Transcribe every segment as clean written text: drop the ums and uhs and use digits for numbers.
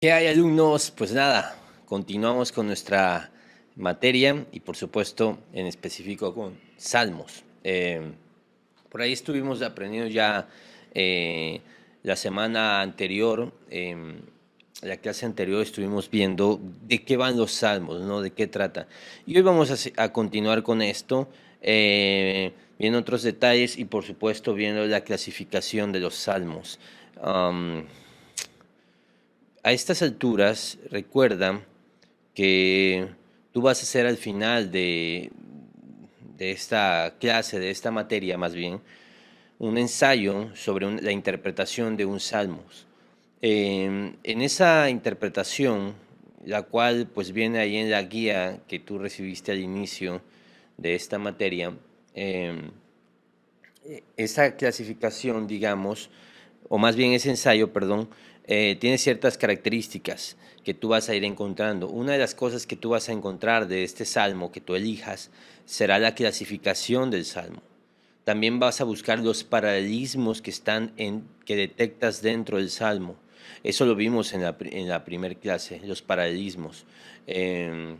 ¿Qué hay, alumnos? Pues nada, continuamos con nuestra materia y por supuesto en específico con Salmos. Por ahí estuvimos aprendiendo ya eh, la semana anterior, la clase anterior estuvimos viendo de qué van los Salmos, ¿no? De qué trata. Y hoy vamos a continuar con esto, viendo otros detalles y por supuesto viendo la clasificación de los Salmos. Am, a estas alturas, recuerda que tú vas a hacer al final de esta clase, de esta materia más bien, un ensayo sobre la interpretación de un salmos. En esa interpretación, la cual pues viene ahí en la guía que tú recibiste al inicio de esta materia, eh, esa clasificación, digamos, o más bien ese ensayo, perdón, tiene ciertas características que tú vas a ir encontrando. Una de las cosas que tú vas a encontrar de este salmo que tú elijas será la clasificación del salmo. También vas a buscar los paralelismos que detectas dentro del salmo. Eso lo vimos en la primera clase, los paralelismos. Eh,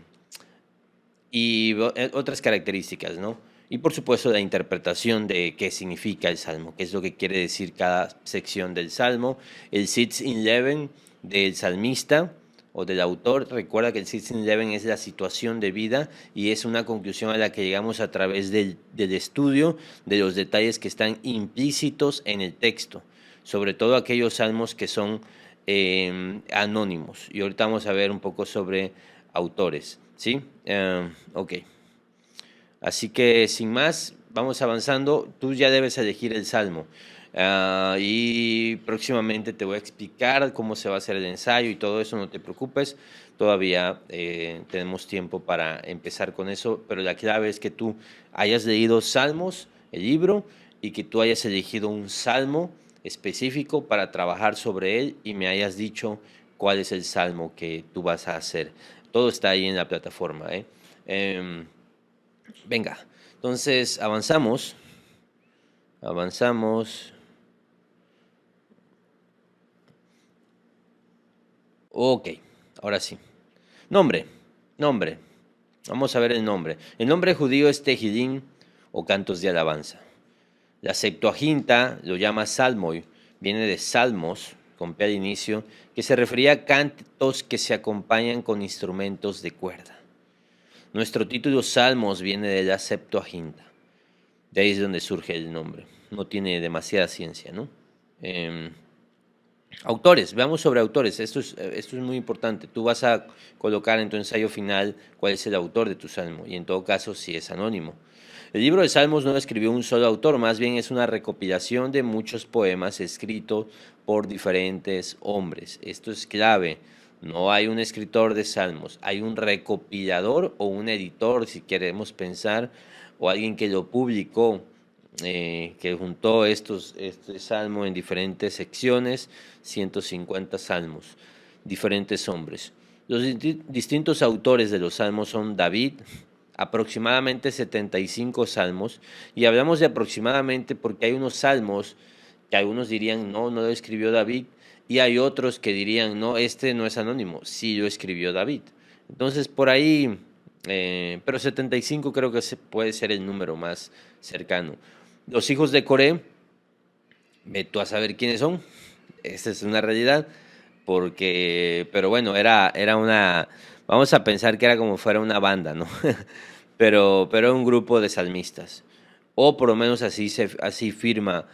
y otras características, ¿no? Y por supuesto la interpretación de qué significa el salmo, qué es lo que quiere decir cada sección del salmo, el sitz in leven del salmista o del autor. Recuerda que el sitz in leven es la situación de vida y es una conclusión a la que llegamos a través del estudio de los detalles que están implícitos en el texto, sobre todo aquellos salmos que son anónimos. Y ahorita vamos a ver un poco sobre autores, ¿sí? Ok. Así que sin más, vamos avanzando. Tú ya debes elegir el salmo. Y próximamente te voy a explicar cómo se va a hacer el ensayo y todo eso, no te preocupes. Todavía tenemos tiempo para empezar con eso, pero la clave es que tú hayas leído Salmos, el libro, y que tú hayas elegido un salmo específico para trabajar sobre él y me hayas dicho cuál es el salmo que tú vas a hacer. Todo está ahí en la plataforma, ¿eh? Em, Venga, entonces avanzamos. Ok, ahora sí. Nombre, nombre. Vamos a ver el nombre. El nombre judío es Tehilín o cantos de alabanza. La Septuaginta lo llama Salmoi, viene de salmos, con P al inicio, que se refería a cantos que se acompañan con instrumentos de cuerda. Nuestro título Salmos viene de la Septuaginta. De ahí es donde surge el nombre. No tiene demasiada ciencia, ¿no? Eh, Autores, veamos sobre autores. Esto es muy importante. Tú vas a colocar en tu ensayo final cuál es el autor de tu salmo y en todo caso si es anónimo. El libro de Salmos no lo escribió un solo autor, más bien es una recopilación de muchos poemas escritos por diferentes hombres. Esto es clave. No hay un escritor de salmos, hay un recopilador o un editor, si queremos pensar, o alguien que lo publicó, que juntó este salmo en diferentes secciones, 150 salmos, diferentes hombres. Los distintos autores de los salmos son David, aproximadamente 75 salmos, y hablamos de aproximadamente porque hay unos salmos que algunos dirían, no, no lo escribió David, y hay otros que dirían, no, este no es anónimo, sí lo escribió David. Entonces, por ahí, pero 75 creo que puede ser el número más cercano. Los hijos de Coré, ve tú a saber quiénes son, esta es una realidad, porque, pero bueno, era una, vamos a pensar que era como fuera una banda, ¿no? Pero un grupo de salmistas, o por lo menos así firma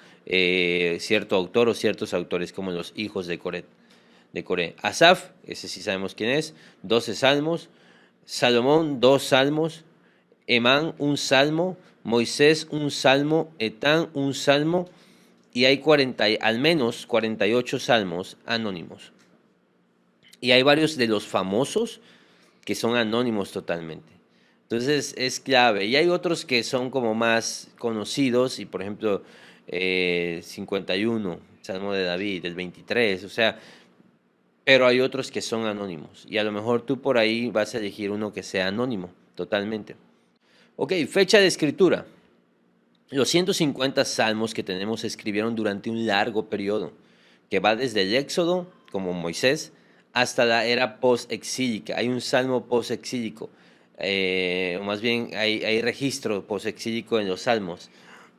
cierto autor o ciertos autores como los hijos de Coré. Asaf, ese sí sabemos quién es, 12 salmos, Salomón, 2 salmos, Emán, un salmo, Moisés, un salmo, Etán, un salmo, y hay al menos 48 salmos anónimos. Y hay varios de los famosos que son anónimos totalmente. Entonces es clave. Y hay otros que son como más conocidos, y por ejemplo, 51, Salmo de David, el 23, o sea, pero hay otros que son anónimos. Y a lo mejor tú por ahí vas a elegir uno que sea anónimo, totalmente. Ok, fecha de escritura. Los 150 salmos que tenemos se escribieron durante un largo periodo, que va desde el Éxodo, como Moisés, hasta la era post-exílica. Hay un salmo post-exílico, o más bien hay registro post-exílico en los salmos.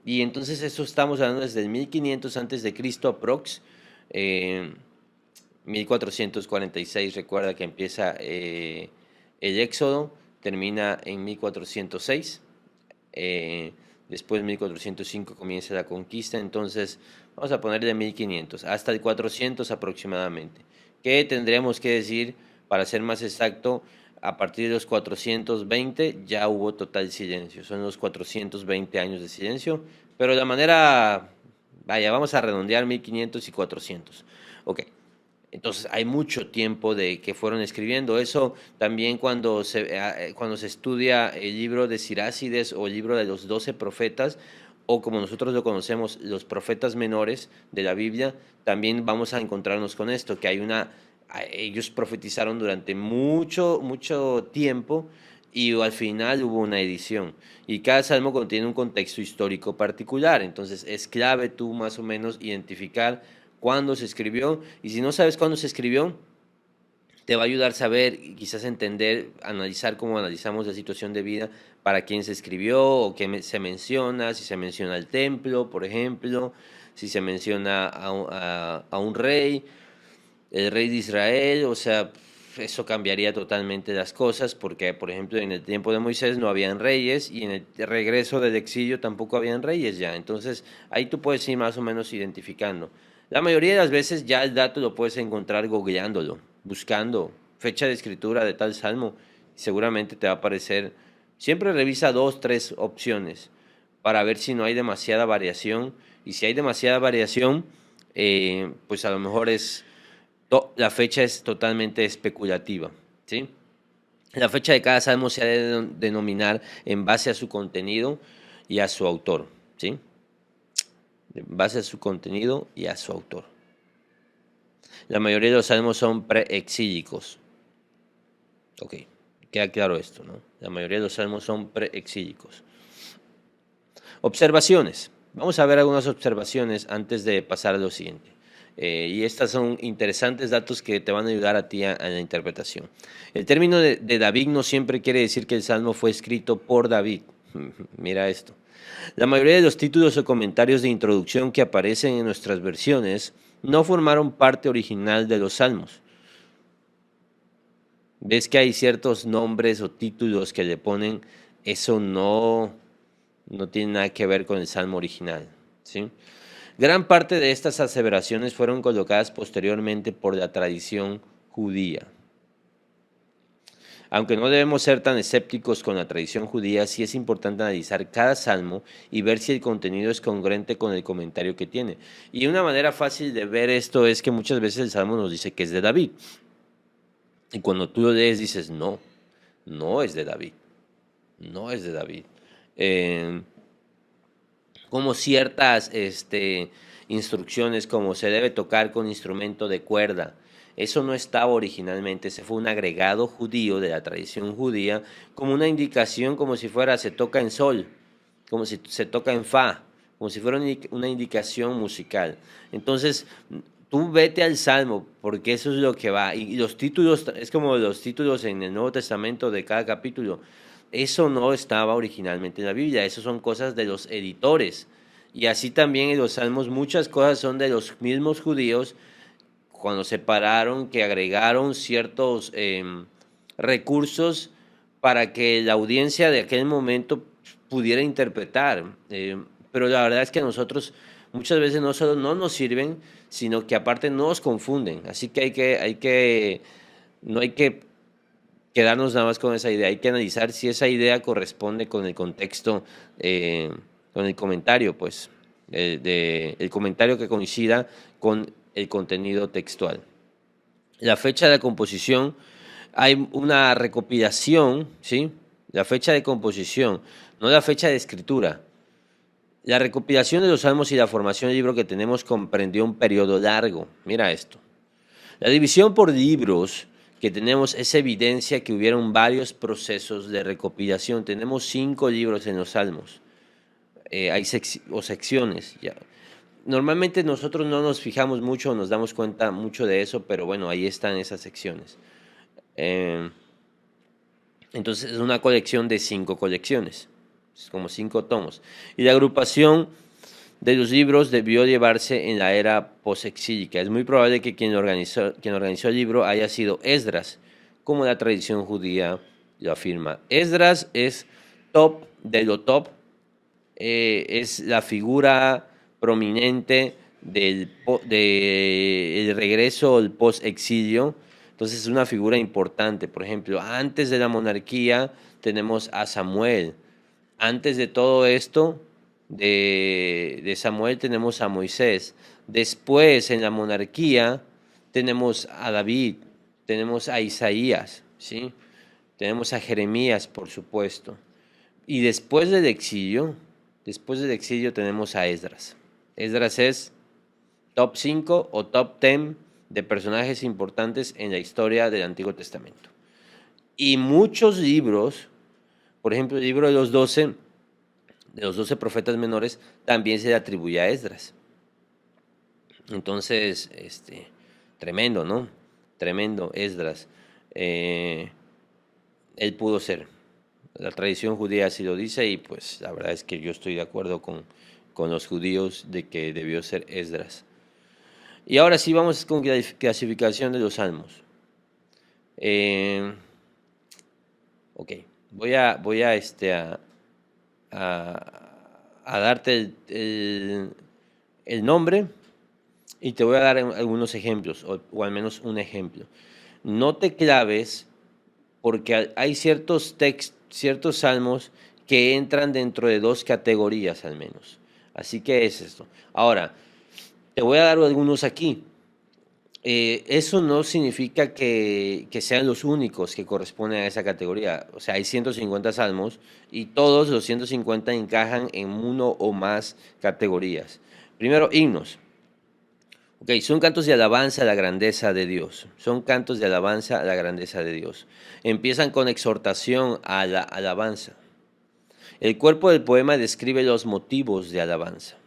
Y entonces eso estamos hablando desde el 1500 antes de Cristo aprox. 1446, recuerda que empieza el Éxodo, termina en 1406. Después 1405 comienza la conquista, entonces vamos a ponerle 1500 hasta el 400 aproximadamente. ¿Qué tendríamos que decir para ser más exacto? A partir de los 420 ya hubo total silencio, son los 420 años de silencio, pero de la manera, vaya, vamos a redondear 1500 y 400. Ok. Entonces hay mucho tiempo de que fueron escribiendo. Eso también cuando se estudia el libro de Sirácides o el libro de los 12 profetas, o como nosotros lo conocemos, los profetas menores de la Biblia, también vamos a encontrarnos con esto, que ellos profetizaron durante mucho tiempo y al final hubo una edición. Y cada salmo contiene un contexto histórico particular, entonces es clave tú más o menos identificar cuándo se escribió, y si no sabes cuándo se escribió, te va a ayudar a saber y quizás entender, analizar cómo analizamos la situación de vida, para quién se escribió o qué se menciona, si se menciona el templo, por ejemplo, si se menciona a un rey, el rey de Israel, o sea, eso cambiaría totalmente las cosas, porque, por ejemplo, en el tiempo de Moisés no habían reyes y en el regreso del exilio tampoco habían reyes ya. Entonces, ahí tú puedes ir más o menos identificando. La mayoría de las veces ya el dato lo puedes encontrar googleándolo, buscando fecha de escritura de tal salmo. Seguramente te va a aparecer. Siempre revisa dos, tres opciones para ver si no hay demasiada variación. Y si hay demasiada variación, pues a lo mejor la fecha es totalmente especulativa, ¿sí? La fecha de cada salmo se ha de denominar en base a su contenido y a su autor, ¿sí? En base a su contenido y a su autor. La mayoría de los salmos son preexílicos. Ok, queda claro esto, ¿no? La mayoría de los salmos son preexílicos. Observaciones. Vamos a ver algunas observaciones antes de pasar a lo siguiente. Y estas son interesantes datos que te van a ayudar a ti a la interpretación. El término de David no siempre quiere decir que el salmo fue escrito por David. Mira esto. La mayoría de los títulos o comentarios de introducción que aparecen en nuestras versiones no formaron parte original de los salmos. ¿Ves que hay ciertos nombres o títulos que le ponen? Eso no tiene nada que ver con el salmo original, ¿sí? Gran parte de estas aseveraciones fueron colocadas posteriormente por la tradición judía. Aunque no debemos ser tan escépticos con la tradición judía, sí es importante analizar cada salmo y ver si el contenido es congruente con el comentario que tiene. Y una manera fácil de ver esto es que muchas veces el salmo nos dice que es de David. Y cuando tú lo lees dices, no es de David. No es de David. Como ciertas instrucciones, como se debe tocar con instrumento de cuerda. Eso no estaba originalmente, ese fue un agregado judío de la tradición judía, como una indicación, como si fuera se toca en sol, como si se toca en fa, como si fuera una indicación musical. Entonces, tú vete al Salmo, porque eso es lo que va. Y los títulos, es como los títulos en el Nuevo Testamento de cada capítulo. Eso no estaba originalmente en la Biblia, eso son cosas de los editores. Y así también en los Salmos muchas cosas son de los mismos judíos cuando separaron, que agregaron ciertos recursos para que la audiencia de aquel momento pudiera interpretar. Pero la verdad es que a nosotros muchas veces no solo no nos sirven, sino que aparte nos confunden. Así que no hay que quedarnos nada más con esa idea, hay que analizar si esa idea corresponde con el contexto, con el comentario, pues, el comentario que coincida con el contenido textual. La fecha de composición, hay una recopilación, ¿sí? La fecha de composición, no la fecha de escritura. La recopilación de los salmos y la formación del libro que tenemos comprendió un periodo largo. Mira esto. La división por libros que tenemos es evidencia que hubieron varios procesos de recopilación. Tenemos 5 libros en los Salmos, hay secciones. Ya. Normalmente nosotros no nos fijamos mucho, nos damos cuenta mucho de eso, pero bueno, ahí están esas secciones. Eh, entonces es una colección de 5 colecciones, es como 5 tomos. Y la agrupación de los libros debió llevarse en la era posexílica. Es muy probable que quien organizó el libro haya sido Esdras, como la tradición judía lo afirma. Esdras es top de lo top, es la figura prominente del regreso al post-exilio. Entonces es una figura importante. Por ejemplo, antes de la monarquía tenemos a Samuel. Antes de todo esto, de Samuel tenemos a Moisés. Después, en la monarquía, tenemos a David, tenemos a Isaías, ¿sí? Tenemos a Jeremías, por supuesto. Y después del exilio tenemos a Esdras. Esdras es top 5 o top 10 de personajes importantes en la historia del Antiguo Testamento. Y muchos libros, por ejemplo, el libro de los doce profetas menores, también se le atribuye a Esdras. Entonces, tremendo, ¿no? Tremendo Esdras. Él pudo ser. La tradición judía así lo dice y pues la verdad es que yo estoy de acuerdo con los judíos de que debió ser Esdras. Y ahora sí vamos con clasificación de los salmos. Ok, voy a darte el nombre y te voy a dar algunos ejemplos, o al menos un ejemplo. No te claves porque hay ciertos salmos que entran dentro de 2 categorías al menos. Así que es esto. Ahora, te voy a dar algunos aquí. Eso no significa que sean los únicos que corresponden a esa categoría. O sea, hay 150 salmos y todos los 150 encajan en uno o más categorías. Primero, himnos. Ok, son cantos de alabanza a la grandeza de Dios. Son cantos de alabanza a la grandeza de Dios. Empiezan con exhortación a la alabanza. El cuerpo del poema describe los motivos de alabanza.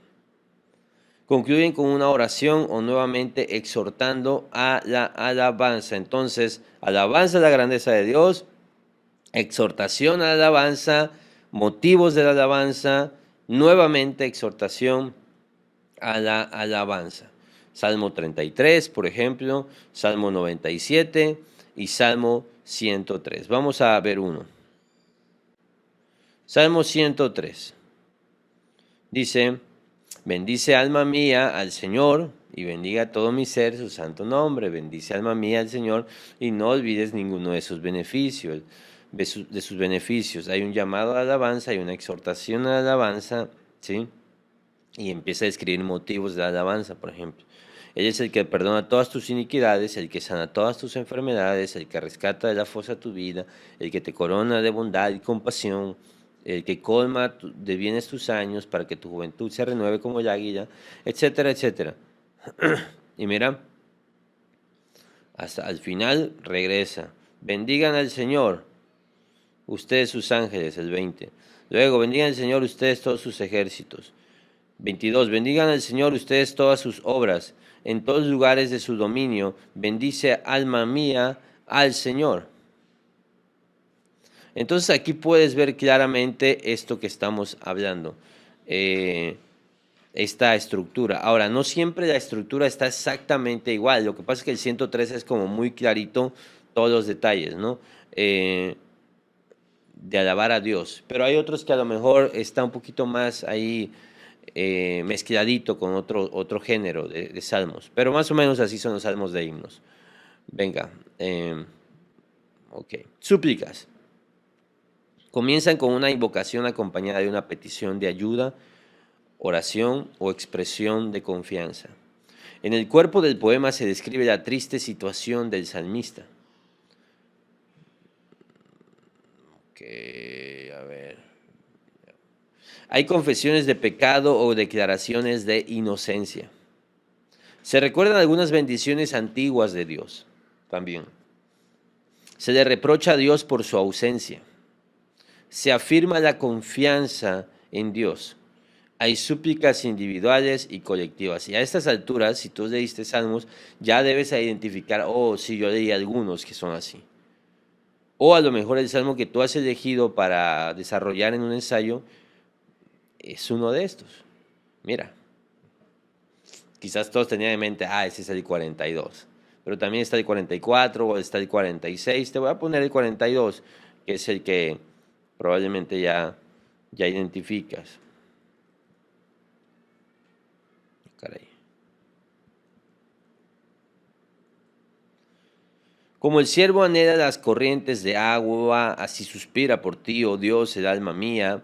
Concluyen con una oración o nuevamente exhortando a la alabanza. Entonces, alabanza a la grandeza de Dios, exhortación a la alabanza, motivos de la alabanza, nuevamente exhortación a la alabanza. Salmo 33, por ejemplo, Salmo 97 y Salmo 103. Vamos a ver uno. Salmo 103. Dice: bendice alma mía al Señor y bendiga todo mi ser su santo nombre. Bendice alma mía al Señor y no olvides ninguno de sus beneficios. De sus beneficios. Hay un llamado a la alabanza, hay una exhortación a la alabanza, ¿sí? Y empieza a describir motivos de la alabanza, por ejemplo. Él es el que perdona todas tus iniquidades, el que sana todas tus enfermedades, el que rescata de la fosa tu vida, el que te corona de bondad y compasión, el que colma de bienes tus años para que tu juventud se renueve como el águila, etcétera, etcétera. Y mira, hasta al final regresa. Bendigan al Señor, ustedes sus ángeles, el 20. Luego, bendigan al Señor ustedes todos sus ejércitos. 22. Bendigan al Señor ustedes todas sus obras, en todos lugares de su dominio. Bendice alma mía al Señor. Entonces aquí puedes ver claramente esto que estamos hablando, esta estructura. Ahora, no siempre la estructura está exactamente igual. Lo que pasa es que el 103 es como muy clarito todos los detalles, ¿no? De alabar a Dios. Pero hay otros que a lo mejor está un poquito más ahí mezcladito con otro género de salmos. Pero más o menos así son los salmos de himnos. Venga. Ok. Súplicas. Comienzan con una invocación acompañada de una petición de ayuda, oración o expresión de confianza. En el cuerpo del poema se describe la triste situación del salmista. Ok, a ver. Hay confesiones de pecado o declaraciones de inocencia. Se recuerdan algunas bendiciones antiguas de Dios también. Se le reprocha a Dios por su ausencia. Se afirma la confianza en Dios. Hay súplicas individuales y colectivas. Y a estas alturas, si tú leíste Salmos, ya debes identificar, oh, sí, yo leí algunos que son así. O a lo mejor el salmo que tú has elegido para desarrollar en un ensayo es uno de estos. Mira, quizás todos tenían en mente, ese es el 42. Pero también está el 44 o está el 46. Te voy a poner el 42, que es el que probablemente ya identificas. Caray. Como el ciervo anhela las corrientes de agua, así suspira por ti, oh Dios, el alma mía.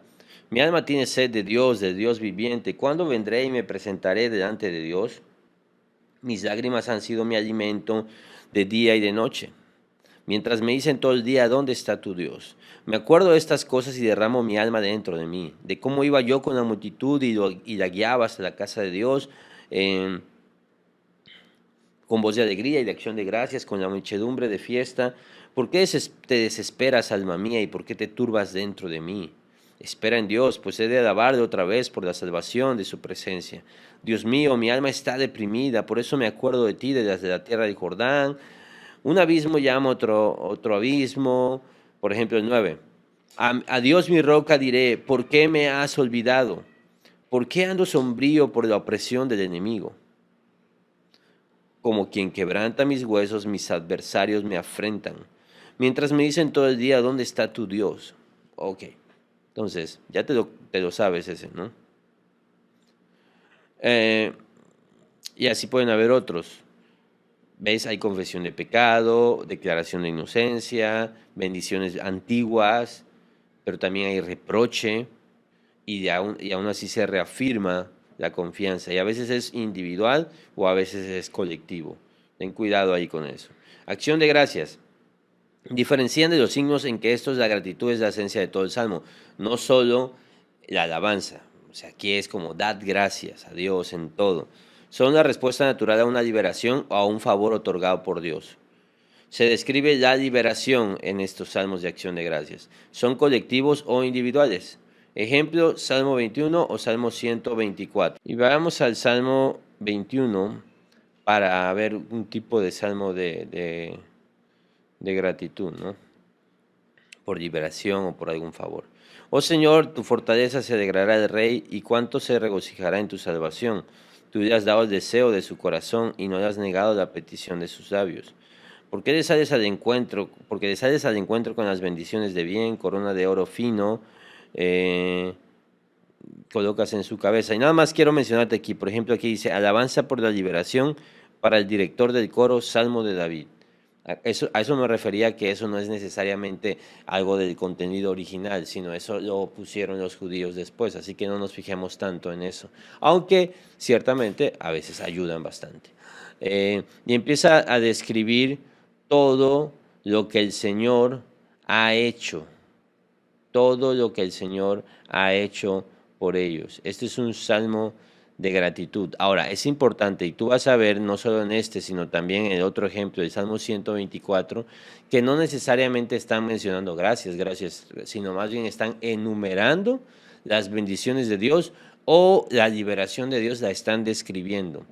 Mi alma tiene sed de Dios viviente. ¿Cuándo vendré y me presentaré delante de Dios? Mis lágrimas han sido mi alimento de día y de noche. Mientras me dicen todo el día, ¿dónde está tu Dios? Me acuerdo de estas cosas y derramo mi alma dentro de mí, de cómo iba yo con la multitud y la guiaba hasta la casa de Dios, con voz de alegría y de acción de gracias, con la muchedumbre de fiesta. ¿Por qué te desesperas, alma mía, y por qué te turbas dentro de mí? Espera en Dios, pues he de alabarle otra vez por la salvación de su presencia. Dios mío, mi alma está deprimida, por eso me acuerdo de ti desde la tierra del Jordán. Un abismo llama otro abismo. Por ejemplo, el 9. A Dios mi roca diré, ¿por qué me has olvidado? ¿Por qué ando sombrío por la opresión del enemigo? Como quien quebranta mis huesos, mis adversarios me afrentan. Mientras me dicen todo el día, ¿dónde está tu Dios? Ok, entonces, ya te lo sabes ese, ¿no? Y así pueden haber otros. ¿Ves? Hay confesión de pecado, declaración de inocencia, bendiciones antiguas, pero también hay reproche y aún así se reafirma la confianza. Y a veces es individual o a veces es colectivo. Ten cuidado ahí con eso. Acción de gracias. Diferencian de los signos en que la gratitud es la esencia de todo el salmo, no solo la alabanza. O sea, aquí es como dad gracias a Dios en todo. Son la respuesta natural a una liberación o a un favor otorgado por Dios. Se describe la liberación en estos salmos de acción de gracias. Son colectivos o individuales. Ejemplo, Salmo 21 o Salmo 124. Y vamos al Salmo 21 para ver un tipo de salmo de gratitud, ¿no? Por liberación o por algún favor. Oh Señor, tu fortaleza se alegrará del rey y cuánto se regocijará en tu salvación. Tú le has dado el deseo de su corazón y no le has negado la petición de sus labios. ¿Por qué le sales al encuentro? Porque le sales al encuentro con las bendiciones de bien, corona de oro fino, colocas en su cabeza. Y nada más quiero mencionarte aquí, por ejemplo, aquí dice, alabanza por la liberación para el director del coro, Salmo de David. A eso me refería, que eso no es necesariamente algo del contenido original, sino eso lo pusieron los judíos después, así que no nos fijemos tanto en eso, aunque ciertamente a veces ayudan bastante. Y empieza a describir todo lo que el Señor ha hecho, todo lo que el Señor ha hecho por ellos. Este es un salmo de gratitud. Ahora, es importante, y tú vas a ver, no solo en este, sino también en el otro ejemplo, el Salmo 124, que no necesariamente están mencionando gracias, sino más bien están enumerando las bendiciones de Dios o la liberación de Dios, la están describiendo.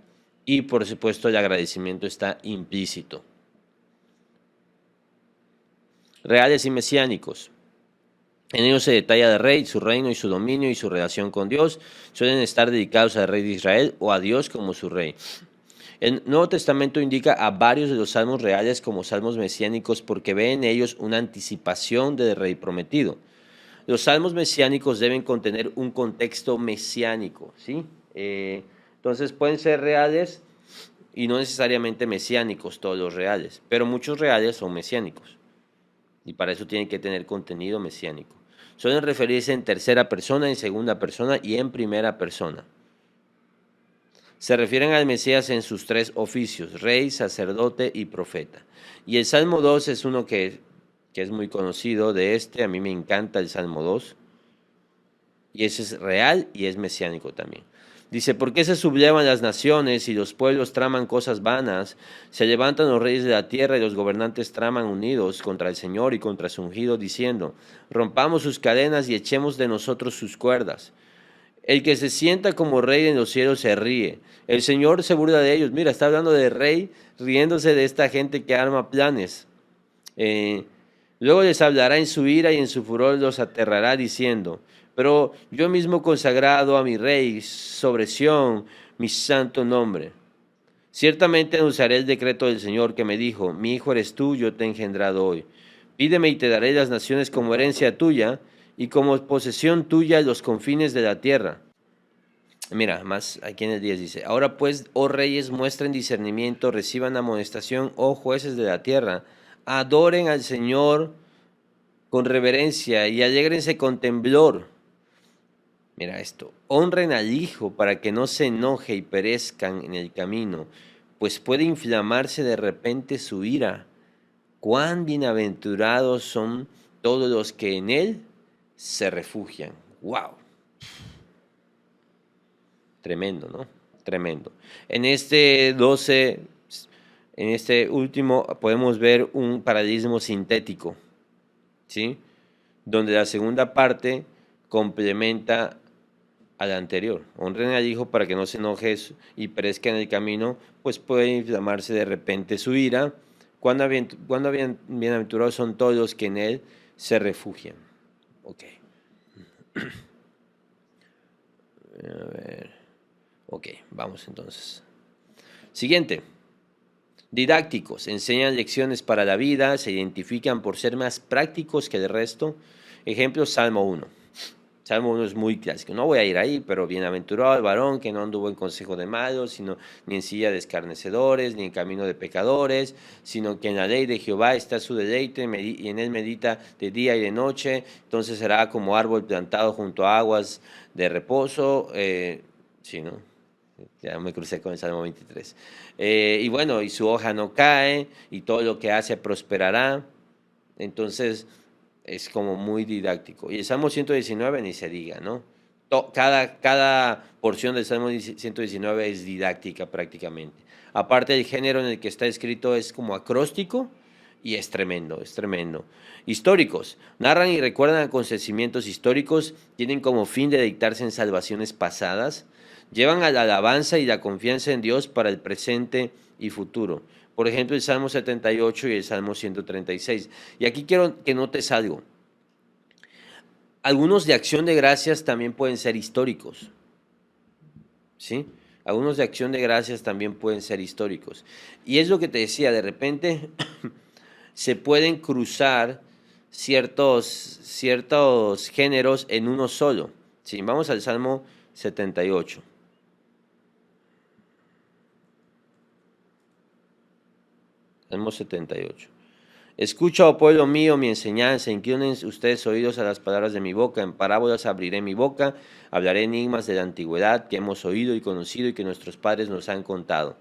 Y por supuesto el agradecimiento está implícito. Reales y mesiánicos. En ellos se detalla el rey, su reino y su dominio y su relación con Dios. Suelen estar dedicados al rey de Israel o a Dios como su rey. El Nuevo Testamento indica a varios de los salmos reales como salmos mesiánicos porque ve en ellos una anticipación del rey prometido. Los salmos mesiánicos deben contener un contexto mesiánico, ¿sí? Entonces pueden ser reales y no necesariamente mesiánicos todos los reales, pero muchos reales son mesiánicos. Y para eso tienen que tener contenido mesiánico. Suelen referirse en tercera persona, en segunda persona y en primera persona. Se refieren al Mesías en sus tres oficios, rey, sacerdote y profeta. Y el Salmo 2 es uno que es muy conocido de a mí me encanta el Salmo 2. Y ese es real y es mesiánico también. Dice, ¿por qué se sublevan las naciones y los pueblos traman cosas vanas? Se levantan los reyes de la tierra y los gobernantes traman unidos contra el Señor y contra su ungido, diciendo, rompamos sus cadenas y echemos de nosotros sus cuerdas. El que se sienta como rey en los cielos se ríe. El Señor se burla de ellos. Mira, está hablando de rey, riéndose de esta gente que arma planes. Eh, Luego les hablará en su ira y en su furor los aterrará diciendo, pero yo mismo consagrado a mi rey sobre Sión, mi santo nombre. Ciertamente anunciaré el decreto del Señor que me dijo, mi hijo eres tú, yo te he engendrado hoy. Pídeme y te daré las naciones como herencia tuya y como posesión tuya los confines de la tierra. Mira, más aquí en el 10 dice, ahora pues, oh reyes, muestren discernimiento, reciban amonestación, oh jueces de la tierra, adoren al Señor con reverencia y alégrense con temblor. Mira esto, honren al Hijo para que no se enoje y perezcan en el camino, pues puede inflamarse de repente su ira. Cuán bienaventurados son todos los que en Él se refugian. ¡Wow! Tremendo, ¿no? Tremendo. En este 12, en este último, podemos ver un paralelismo sintético, ¿sí? Donde la segunda parte complementa a la anterior. Honren al Hijo para que no se enoje y perezca en el camino, pues puede inflamarse de repente su ira. Cuando bienaventurados son todos los que en Él se refugian. Ok. A ver. Ok, vamos entonces. Siguiente. Didácticos. Enseñan lecciones para la vida, se identifican por ser más prácticos que el resto. Ejemplo, Salmo 1. Salmo 1 es muy clásico. No voy a ir ahí, pero bienaventurado el varón que no anduvo en consejo de malos, sino ni en silla de escarnecedores, ni en camino de pecadores, sino que en la ley de Jehová está su deleite y en él medita de día y de noche. Entonces será como árbol plantado junto a aguas de reposo. Sí, ¿no? Ya me crucé con el Salmo 23. Y bueno, y su hoja no cae, y todo lo que hace prosperará. Entonces es como muy didáctico. Y el Salmo 119 ni se diga, ¿no? Cada porción del Salmo 119 es didáctica prácticamente. Aparte, el género en el que está escrito es como acróstico y es tremendo, es tremendo. Históricos. Narran y recuerdan acontecimientos históricos, tienen como fin de dictarse en salvaciones pasadas, llevan a la alabanza y la confianza en Dios para el presente y futuro. Por ejemplo, el Salmo 78 y el Salmo 136. Y aquí quiero que notes algo. Algunos de acción de gracias también pueden ser históricos, ¿sí? Algunos de acción de gracias también pueden ser históricos. Y es lo que te decía, de repente se pueden cruzar ciertos géneros en uno solo. ¿Sí? Vamos al Salmo 78. Salmo 78. Escucha, oh pueblo mío, mi enseñanza, inclinen ustedes oídos a las palabras de mi boca, en parábolas abriré mi boca, hablaré enigmas de la antigüedad que hemos oído y conocido y que nuestros padres nos han contado.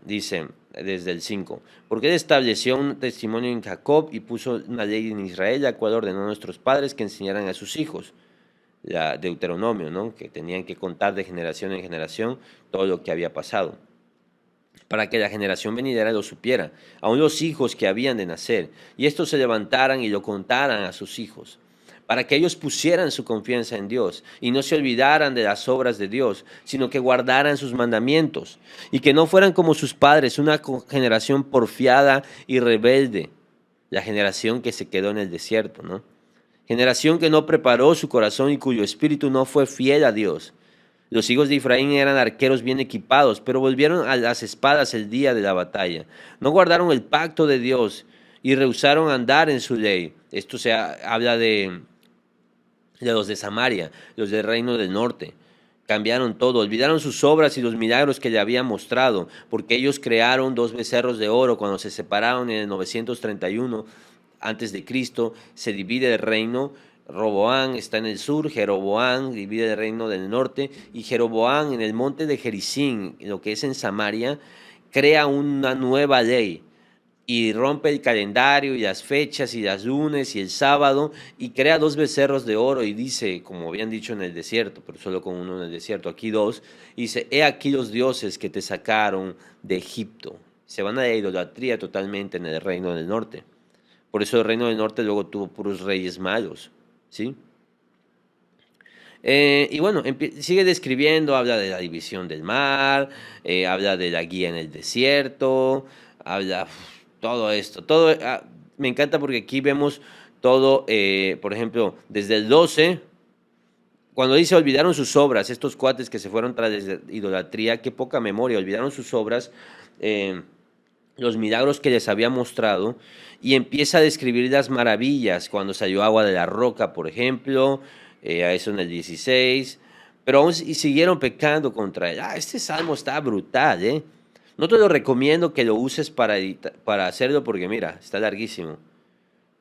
Dice desde el 5, porque él estableció un testimonio en Jacob y puso una ley en Israel, la cual ordenó a nuestros padres que enseñaran a sus hijos. La Deuteronomio, ¿no? Que tenían que contar de generación en generación todo lo que había pasado para que la generación venidera lo supiera, aun los hijos que habían de nacer, y estos se levantaran y lo contaran a sus hijos, para que ellos pusieran su confianza en Dios y no se olvidaran de las obras de Dios, sino que guardaran sus mandamientos, y que no fueran como sus padres, una generación porfiada y rebelde, la generación que se quedó en el desierto, ¿no? Generación que no preparó su corazón y cuyo espíritu no fue fiel a Dios. Los hijos de Efraín eran arqueros bien equipados, pero volvieron a las espadas el día de la batalla. No guardaron el pacto de Dios y rehusaron andar en su ley. Esto habla de los de Samaria, los del reino del norte. Cambiaron todo, olvidaron sus obras y los milagros que le habían mostrado, porque ellos crearon dos becerros de oro cuando se separaron en el 931 antes de Cristo. Se divide el reino. Roboán está en el sur, Jeroboán divide el reino del norte, y Jeroboán en el monte de Gerizim, lo que es en Samaria, crea una nueva ley y rompe el calendario y las fechas y las lunes y el sábado y crea dos becerros de oro y dice, como habían dicho en el desierto, pero solo con uno en el desierto, aquí dos, y dice, he aquí los dioses que te sacaron de Egipto. Se van a la idolatría totalmente en el reino del norte. Por eso el reino del norte luego tuvo puros reyes malos, ¿sí? Y bueno, sigue describiendo, habla de la división del mar, habla de la guía en el desierto, habla todo esto. Todo, me encanta porque aquí vemos todo, por ejemplo, desde el 12, cuando dice olvidaron sus obras, estos cuates que se fueron tras la idolatría, qué poca memoria, olvidaron sus obras, eh, los milagros que les había mostrado, y empieza a describir las maravillas, cuando salió agua de la roca, por ejemplo, a eso en el 16, pero aún y siguieron pecando contra él. Este salmo está brutal, ¿eh? No te lo recomiendo que lo uses para hacerlo porque mira, está larguísimo.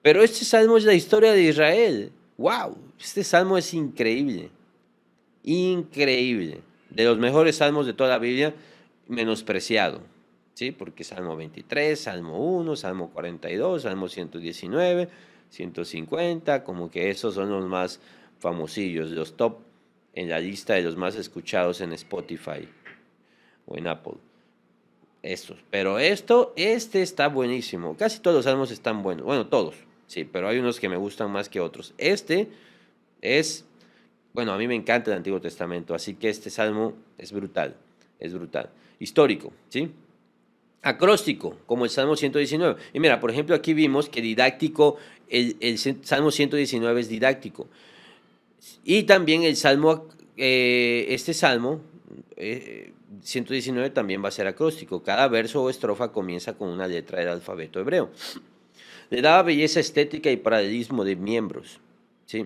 Pero este salmo es la historia de Israel. ¡Wow! Este salmo es increíble. Increíble. De los mejores salmos de toda la Biblia, menospreciado. ¿Sí? Porque Salmo 23, Salmo 1, Salmo 42, Salmo 119, 150, como que esos son los más famosillos, los top en la lista de los más escuchados en Spotify o en Apple. Estos. Pero este está buenísimo. Casi todos los salmos están buenos. Bueno, todos, sí, pero hay unos que me gustan más que otros. Este es, bueno, a mí me encanta el Antiguo Testamento, así que este salmo es brutal, es brutal. Histórico, ¿sí? Acróstico, como el Salmo 119. Y mira, por ejemplo, aquí vimos que didáctico, el Salmo 119 es didáctico. Y también el Salmo, este Salmo 119 también va a ser acróstico. Cada verso o estrofa comienza con una letra del alfabeto hebreo. Le daba belleza estética y paralelismo de miembros. ¿Sí?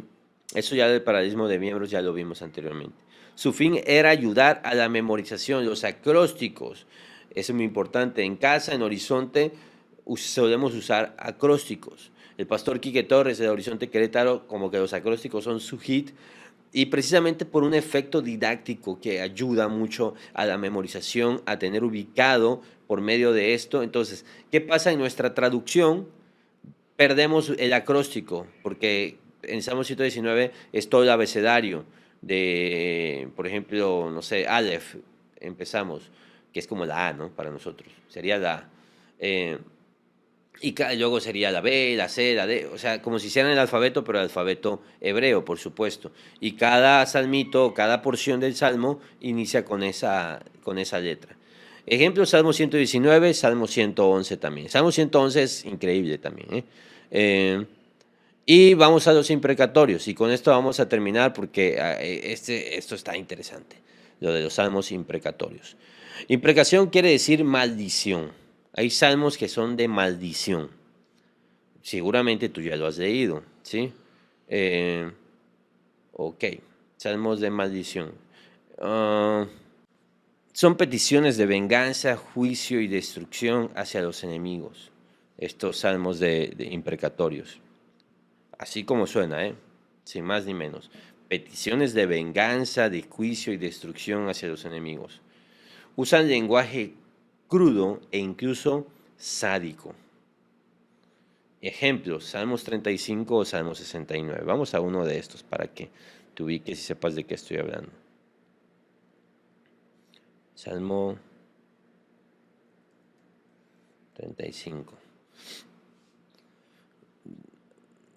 Eso ya del paralelismo de miembros ya lo vimos anteriormente. Su fin era ayudar a la memorización, los acrósticos. Eso es muy importante. En casa, en Horizonte, solemos usar acrósticos. El pastor Quique Torres de Horizonte Querétaro, como que los acrósticos son su hit, y precisamente por un efecto didáctico que ayuda mucho a la memorización, a tener ubicado por medio de esto. Entonces, ¿qué pasa en nuestra traducción? Perdemos el acróstico, porque en Salmo 119 es todo el abecedario de, por ejemplo, no sé, Aleph, empezamos, que es como la A, ¿no? Para nosotros, sería la A. Y luego sería la B, la C, la D, o sea, como si hicieran el alfabeto, pero el alfabeto hebreo, por supuesto. Y cada salmito, cada porción del salmo inicia con esa letra. Ejemplo, Salmo 119, Salmo 111 también. Salmo 111 es increíble también. Y vamos a los imprecatorios, y con esto vamos a terminar porque esto está interesante, lo de los salmos imprecatorios. Imprecación quiere decir maldición. Hay salmos que son de maldición. Seguramente tú ya lo has leído, ¿sí? Eh, ok, salmos de maldición. Son peticiones de venganza, juicio y destrucción hacia los enemigos. Estos salmos de imprecatorios. Así como suena, ¿eh? Sin más ni menos. Peticiones de venganza, de juicio y destrucción hacia los enemigos. Usan lenguaje crudo e incluso sádico. Ejemplos, Salmos 35 o Salmos 69. Vamos a uno de estos para que te ubiques y sepas de qué estoy hablando. Salmo 35.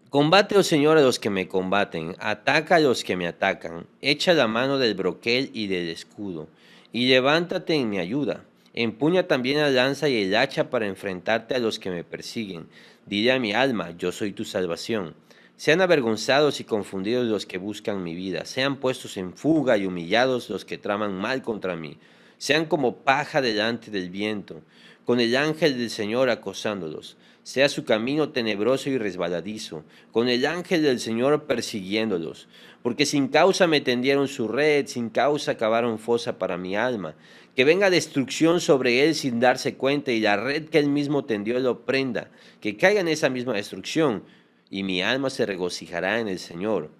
Combate, oh Señor, a los que me combaten, ataca a los que me atacan, echa la mano del broquel y del escudo, y levántate en mi ayuda. Empuña también la lanza y el hacha para enfrentarte a los que me persiguen. Dile a mi alma, yo soy tu salvación. Sean avergonzados y confundidos los que buscan mi vida, sean puestos en fuga y humillados los que traman mal contra mí. Sean como paja delante del viento, con el ángel del Señor acosándolos. Sea su camino tenebroso y resbaladizo, con el ángel del Señor persiguiéndolos. Porque sin causa me tendieron su red, sin causa cavaron fosa para mi alma. Que venga destrucción sobre él sin darse cuenta, y la red que él mismo tendió lo prenda. Que caiga en esa misma destrucción, y mi alma se regocijará en el Señor.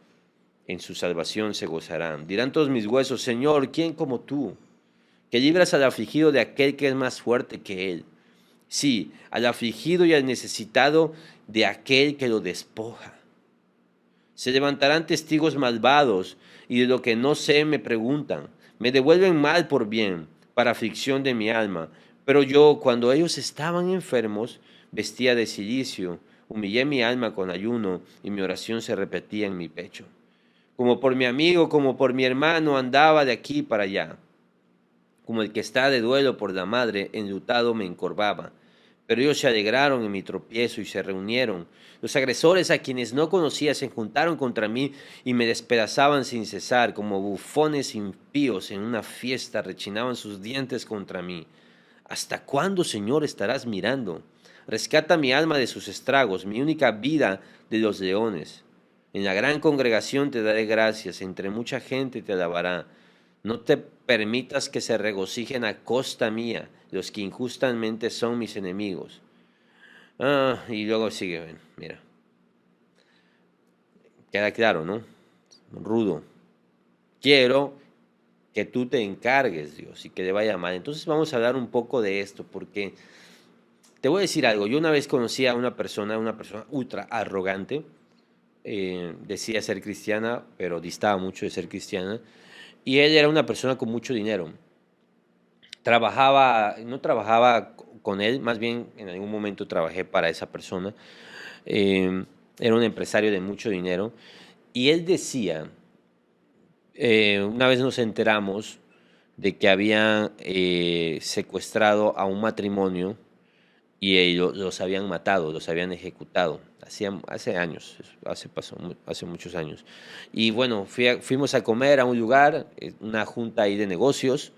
En su salvación se gozarán. Dirán todos mis huesos, Señor, ¿quién como tú? Que libras al afligido de aquel que es más fuerte que él. Sí, al afligido y al necesitado de aquel que lo despoja. Se levantarán testigos malvados y de lo que no sé me preguntan. Me devuelven mal por bien, para aflicción de mi alma. Pero yo, cuando ellos estaban enfermos, vestía de cilicio, humillé mi alma con ayuno y mi oración se repetía en mi pecho. como por mi amigo, como por mi hermano, andaba de aquí para allá. Como el que está de duelo por la madre, enlutado me encorvaba. Pero ellos se alegraron en mi tropiezo y se reunieron. Los agresores a quienes no conocía se juntaron contra mí y me despedazaban sin cesar, como bufones impíos en una fiesta rechinaban sus dientes contra mí. ¿Hasta cuándo, Señor, estarás mirando? Rescata mi alma de sus estragos, mi única vida de los leones. En la gran congregación te daré gracias, entre mucha gente te alabará. No te permitas que se regocijen a costa mía los que injustamente son mis enemigos. Y luego sigue, ven, mira, queda claro, ¿no? Rudo. Quiero que tú te encargues, Dios, y que le vaya mal. Entonces vamos a hablar un poco de esto, porque te voy a decir algo. Yo una vez conocí a una persona ultra arrogante. Decía ser cristiana, pero distaba mucho de ser cristiana. Y él era una persona con mucho dinero. No trabajaba con él, más bien en algún momento trabajé para esa persona. Era un empresario de mucho dinero. Y él decía, una vez nos enteramos de que habían secuestrado a un matrimonio y ellos los habían matado, los habían ejecutado. Hace años, hace muchos años. Y bueno, fuimos a comer a un lugar, una junta ahí de negocios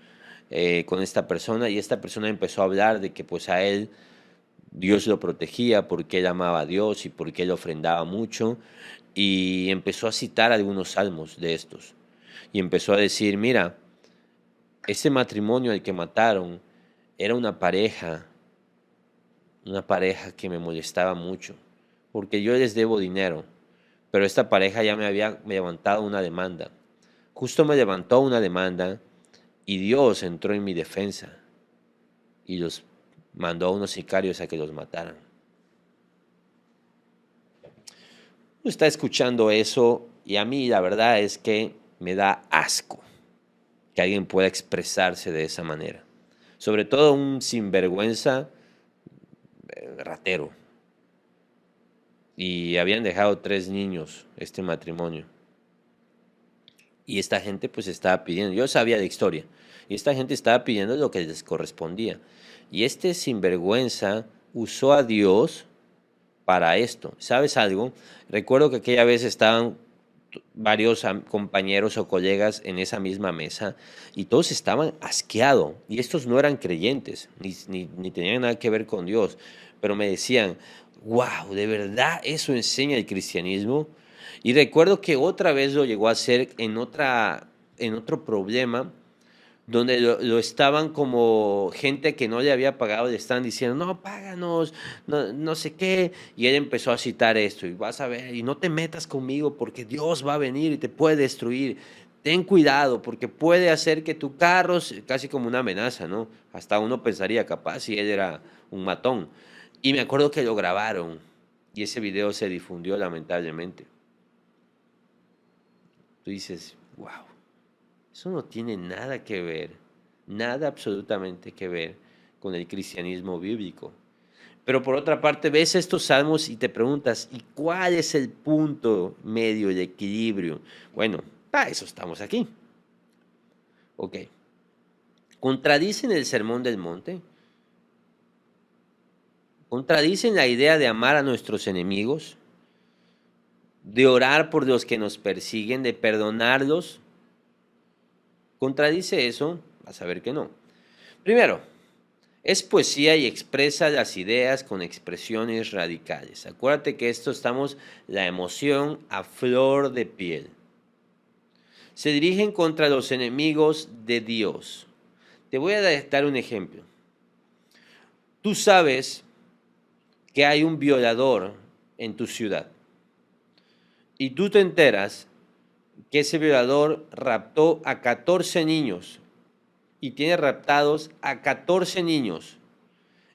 con esta persona, y esta persona empezó a hablar de que pues a él Dios lo protegía porque él amaba a Dios y porque él ofrendaba mucho, y empezó a citar algunos salmos de estos. Y empezó a decir, mira, ese matrimonio al que mataron era una pareja que me molestaba mucho, porque yo les debo dinero, pero esta pareja ya me había levantado una demanda. Justo me levantó una demanda y Dios entró en mi defensa y los mandó a unos sicarios a que los mataran. Está escuchando eso y a mí la verdad es que me da asco que alguien pueda expresarse de esa manera. Sobre todo un sinvergüenza ratero. Y habían dejado 3 niños este matrimonio. Y esta gente pues estaba pidiendo, yo sabía de historia, y esta gente estaba pidiendo lo que les correspondía. Y este sinvergüenza usó a Dios para esto. ¿Sabes algo? Recuerdo que aquella vez estaban varios compañeros o colegas en esa misma mesa y todos estaban asqueados. Y estos no eran creyentes, ni tenían nada que ver con Dios, pero me decían, wow, ¿de verdad eso enseña el cristianismo? Y recuerdo que otra vez lo llegó a hacer en otro problema donde lo estaban como gente que no le había pagado, le estaban diciendo, no, páganos, no sé qué, y él empezó a citar esto, y vas a ver, y no te metas conmigo porque Dios va a venir y te puede destruir, ten cuidado porque puede hacer que tu carro, casi como una amenaza, ¿no? Hasta uno pensaría capaz si él era un matón. Y me acuerdo que lo grabaron, y ese video se difundió lamentablemente. Tú dices, wow. Eso no tiene nada que ver, nada absolutamente que ver con el cristianismo bíblico. Pero por otra parte, ves estos salmos y te preguntas, ¿y cuál es el punto medio, el equilibrio? Bueno, para eso estamos aquí. Ok. ¿Contradicen el sermón del monte? ¿Contradicen la idea de amar a nuestros enemigos? ¿De orar por los que nos persiguen? ¿De perdonarlos? ¿Contradice eso? Vas a ver que no. Primero, es poesía y expresa las ideas con expresiones radicales. Acuérdate que esto estamos la emoción a flor de piel. Se dirigen contra los enemigos de Dios. Te voy a dar un ejemplo. Tú sabes que hay un violador en tu ciudad y tú te enteras que ese violador raptó a 14 niños y tiene raptados a 14 niños.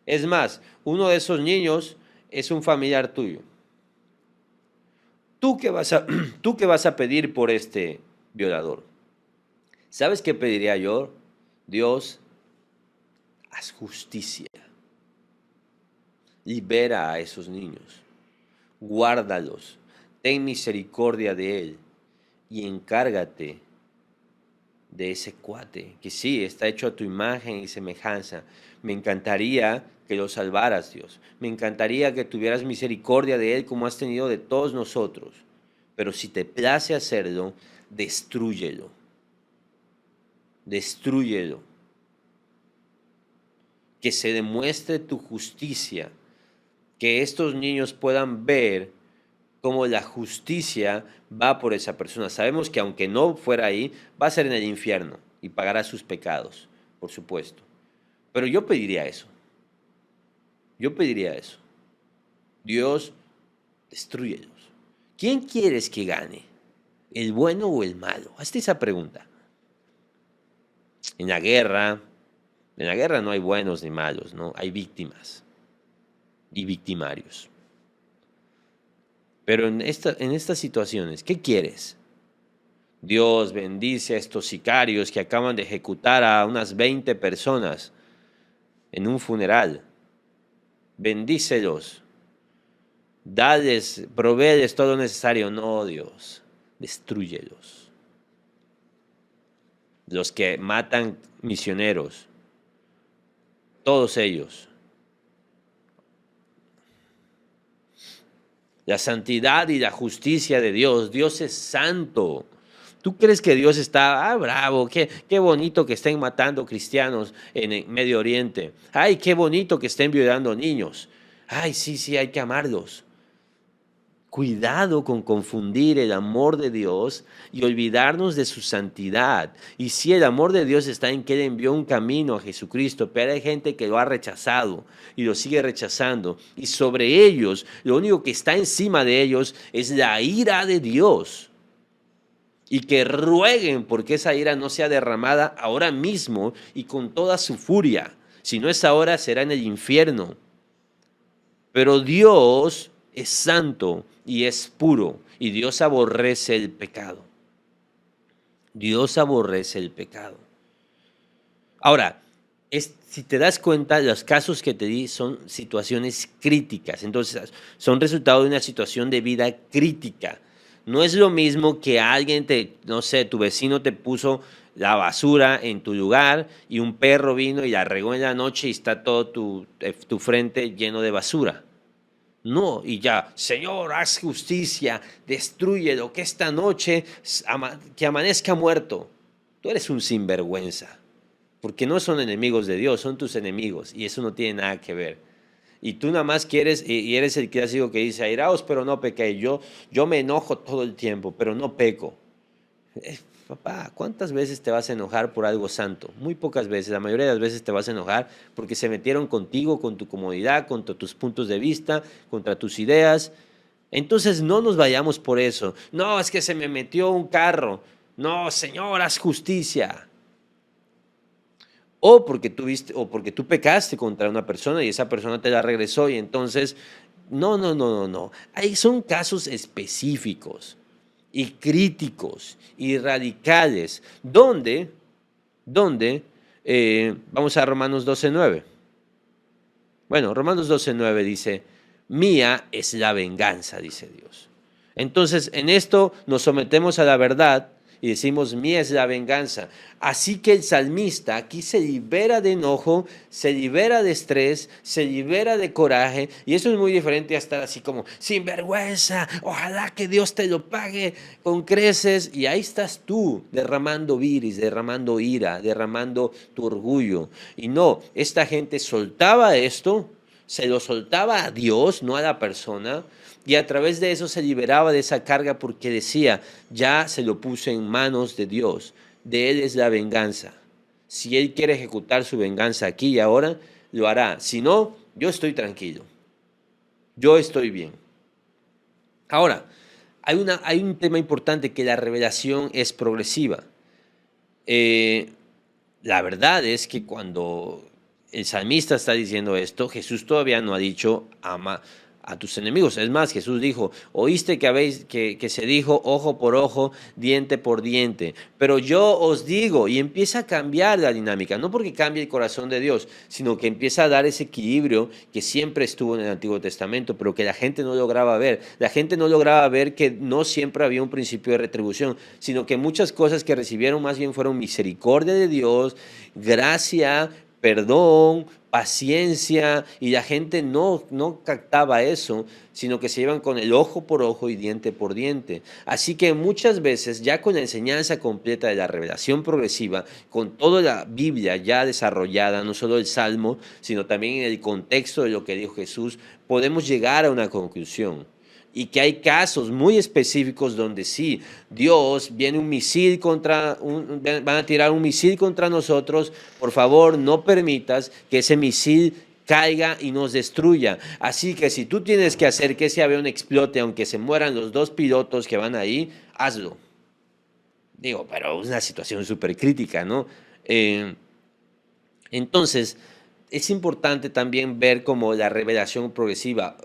Es más, uno de esos niños es un familiar tuyo. ¿Tú qué vas a, tú qué vas a pedir por este violador? ¿Sabes qué pediría yo? Dios, haz justicia. Libera a esos niños. Guárdalos. Ten misericordia de él. y encárgate de ese cuate, que sí, está hecho a tu imagen y semejanza. Me encantaría que lo salvaras, Dios. Me encantaría que tuvieras misericordia de él como has tenido de todos nosotros. Pero si te place hacerlo, destrúyelo. Destrúyelo. Que se demuestre tu justicia. Que estos niños puedan ver cómo la justicia va por esa persona. Sabemos que aunque no fuera ahí, va a ser en el infierno y pagará sus pecados, por supuesto. Pero yo pediría eso. Yo pediría eso. Dios, destrúyelos. ¿Quién quieres que gane? ¿El bueno o el malo? Hazte esa pregunta. En la guerra, no hay buenos ni malos, ¿no? Hay víctimas y victimarios. Pero en estas situaciones, ¿qué quieres? Dios bendice a estos sicarios que acaban de ejecutar a unas 20 personas en un funeral. Bendícelos. Dales, provéeles todo lo necesario. No, Dios, destrúyelos. Los que matan misioneros, todos ellos. La santidad y la justicia de Dios. Dios es santo. ¿Tú crees que Dios está, bravo, qué bonito que estén matando cristianos en el Medio Oriente? Ay, qué bonito que estén violando niños. Ay, sí, hay que amarlos. Cuidado con confundir el amor de Dios y olvidarnos de su santidad. Y si el amor de Dios está en que Él envió un camino a Jesucristo, pero hay gente que lo ha rechazado y lo sigue rechazando. Y sobre ellos, lo único que está encima de ellos es la ira de Dios. Y que rueguen porque esa ira no sea derramada ahora mismo y con toda su furia. Si no es ahora, será en el infierno. Pero Dios es santo y es puro, y Dios aborrece el pecado. Dios aborrece el pecado. Ahora, si te das cuenta, los casos que te di son situaciones críticas, entonces son resultado de una situación de vida crítica. No es lo mismo que alguien no sé, tu vecino te puso la basura en tu lugar y un perro vino y la regó en la noche y está todo tu frente lleno de basura. No, y ya, Señor, haz justicia, destrúyelo, que esta noche que amanezca muerto. Tú eres un sinvergüenza, porque no son enemigos de Dios, son tus enemigos, y eso no tiene nada que ver. Y tú nada más quieres, y eres el clásico que dice, airaos, pero no pequéis. Yo me enojo todo el tiempo, pero no peco. Papá, ¿cuántas veces te vas a enojar por algo santo? Muy pocas veces, la mayoría de las veces te vas a enojar porque se metieron contigo, con tu comodidad, contra tus puntos de vista, contra tus ideas. Entonces no nos vayamos por eso. No, es que se me metió un carro. No, Señor, haz justicia. O porque tú pecaste contra una persona y esa persona te la regresó y entonces, no. Ahí son casos específicos y críticos y radicales, donde vamos a Romanos 12:9. Bueno, Romanos 12:9 dice, mía es la venganza, dice Dios. Entonces, en esto nos sometemos a la verdad y decimos, mía es la venganza. Así que el salmista aquí se libera de enojo, se libera de estrés, se libera de coraje, y eso es muy diferente a estar así como, sin vergüenza, ojalá que Dios te lo pague con creces, y ahí estás tú, derramando viris, derramando ira, derramando tu orgullo. Y no, esta gente soltaba esto, se lo soltaba a Dios, no a la persona, y a través de eso se liberaba de esa carga porque decía, ya se lo puse en manos de Dios, de Él es la venganza. Si Él quiere ejecutar su venganza aquí y ahora, lo hará. Si no, yo estoy tranquilo, yo estoy bien. Ahora, hay un tema importante, que la revelación es progresiva. La verdad es que cuando el salmista está diciendo esto, Jesús todavía no ha dicho a tus enemigos. Es más, Jesús dijo, oíste que se dijo ojo por ojo, diente por diente, pero yo os digo, y empieza a cambiar la dinámica, no porque cambie el corazón de Dios, sino que empieza a dar ese equilibrio que siempre estuvo en el Antiguo Testamento, pero que la gente no lograba ver. La gente no lograba ver que no siempre había un principio de retribución, sino que muchas cosas que recibieron más bien fueron misericordia de Dios, gracia, perdón, paciencia, y la gente no captaba eso, sino que se iban con el ojo por ojo y diente por diente. Así que muchas veces, ya con la enseñanza completa de la revelación progresiva, con toda la Biblia ya desarrollada, no solo el Salmo, sino también en el contexto de lo que dijo Jesús, podemos llegar a una conclusión. Y que hay casos muy específicos donde sí, Dios viene van a tirar un misil contra nosotros, por favor no permitas que ese misil caiga y nos destruya. Así que si tú tienes que hacer que ese avión explote, aunque se mueran los 2 pilotos que van ahí, hazlo. Digo, pero es una situación súper crítica, ¿no? Entonces, es importante también ver cómo la revelación progresiva,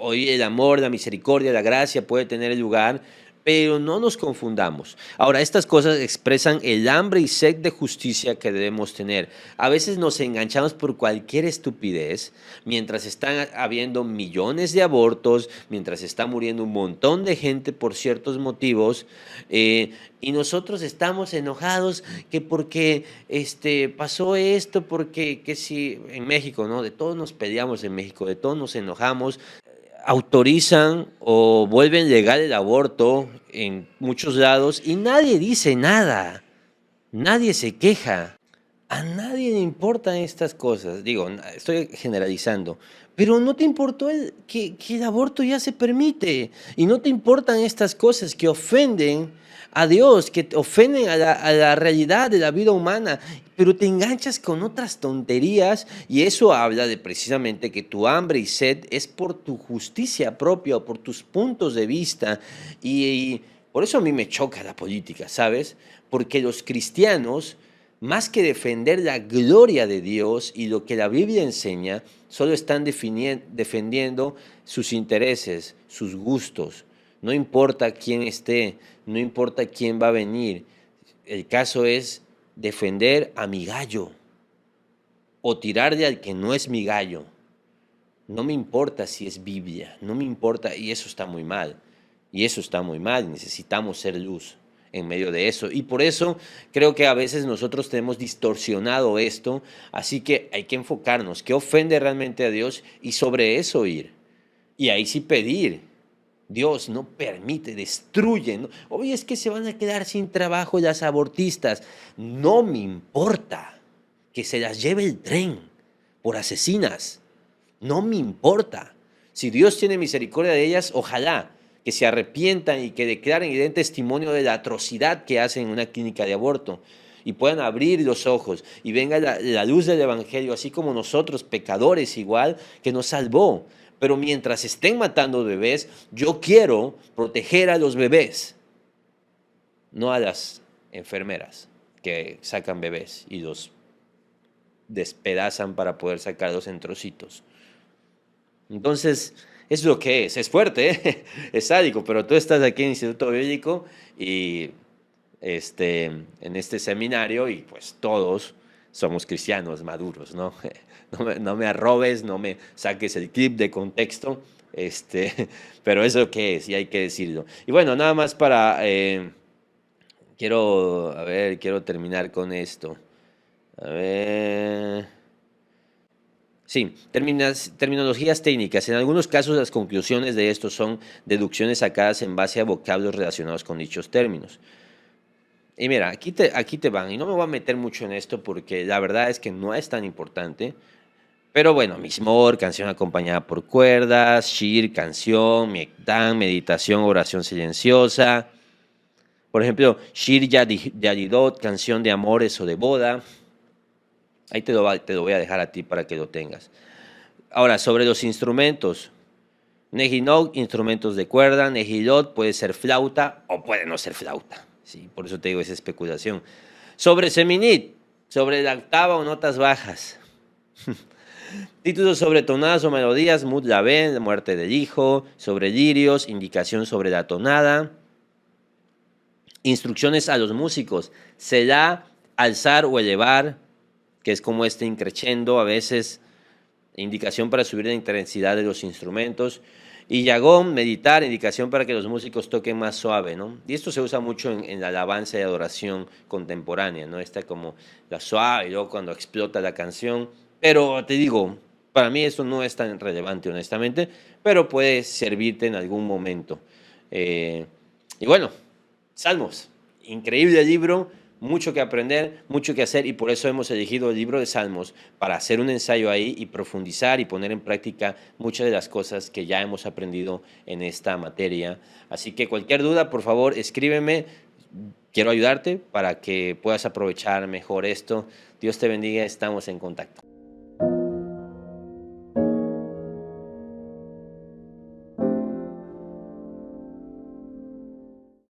hoy el amor, la misericordia, la gracia puede tener lugar, pero no nos confundamos. Ahora, estas cosas expresan el hambre y sed de justicia que debemos tener. A veces nos enganchamos por cualquier estupidez, mientras están habiendo millones de abortos, mientras está muriendo un montón de gente por ciertos motivos, y nosotros estamos enojados que porque pasó esto, porque que si en México, ¿no? De todos nos peleamos en México, de todos nos enojamos, autorizan o vuelven legal el aborto en muchos lados y nadie dice nada, nadie se queja, a nadie le importan estas cosas. Digo, estoy generalizando, pero no te importó que el aborto ya se permite y no te importan estas cosas que ofenden a Dios, que ofenden a la realidad de la vida humana, pero te enganchas con otras tonterías y eso habla de precisamente que tu hambre y sed es por tu justicia propia o por tus puntos de vista y por eso a mí me choca la política, ¿sabes? Porque los cristianos, más que defender la gloria de Dios y lo que la Biblia enseña, solo están defendiendo sus intereses, sus gustos. No importa quién esté, no importa quién va a venir. El caso es defender a mi gallo o tirarle al que no es mi gallo. No me importa si es Biblia, no me importa, y eso está muy mal. Y eso está muy mal, necesitamos ser luz en medio de eso. Y por eso creo que a veces nosotros tenemos distorsionado esto, así que hay que enfocarnos, qué ofende realmente a Dios y sobre eso ir. Y ahí sí pedir. Dios no permite, destruye. ¿No? Oye, es que se van a quedar sin trabajo las abortistas. No me importa que se las lleve el tren por asesinas. No me importa. Si Dios tiene misericordia de ellas, ojalá que se arrepientan y que declaren y den testimonio de la atrocidad que hacen en una clínica de aborto y puedan abrir los ojos y venga la luz del Evangelio, así como nosotros, pecadores igual, que nos salvó. Pero mientras estén matando bebés, yo quiero proteger a los bebés, no a las enfermeras que sacan bebés y los despedazan para poder sacarlos en trocitos. Entonces, es lo que es fuerte, ¿eh? Es sádico, pero tú estás aquí en el Instituto Bíblico y en este seminario y pues todos somos cristianos maduros, ¿no? No me arrobes, no me saques el clip de contexto, pero es lo que es y hay que decirlo. Y bueno, nada más para, quiero terminar con esto. A ver... Sí, terminologías técnicas. En algunos casos las conclusiones de esto son deducciones sacadas en base a vocablos relacionados con dichos términos. Y mira, aquí te van, y no me voy a meter mucho en esto porque la verdad es que no es tan importante. Pero bueno, Mizmor, canción acompañada por cuerdas, Shir, canción, Miekdan, meditación, oración silenciosa. Por ejemplo, Shir Yadidot, canción de amores o de boda. Ahí te lo voy a dejar a ti para que lo tengas. Ahora, sobre los instrumentos. Nehinot, instrumentos de cuerda. Nehilot puede ser flauta o puede no ser flauta. Sí, por eso te digo esa especulación. Sobre seminit, sobre la octava o notas bajas. Títulos sobre tonadas o melodías, Mut la muerte del hijo, sobre lirios, indicación sobre la tonada. Instrucciones a los músicos, se da alzar o elevar, que es como este increchendo, a veces indicación para subir la intensidad de los instrumentos. Y yagón, meditar, indicación para que los músicos toquen más suave, ¿no? Y esto se usa mucho en la alabanza y adoración contemporánea, ¿no? Está como la suave, y luego cuando explota la canción. Pero te digo, para mí esto no es tan relevante, honestamente, pero puede servirte en algún momento. Y bueno, Salmos, increíble libro, mucho que aprender, mucho que hacer y por eso hemos elegido el libro de Salmos para hacer un ensayo ahí y profundizar y poner en práctica muchas de las cosas que ya hemos aprendido en esta materia. Así que cualquier duda, por favor, escríbeme. Quiero ayudarte para que puedas aprovechar mejor esto. Dios te bendiga, estamos en contacto.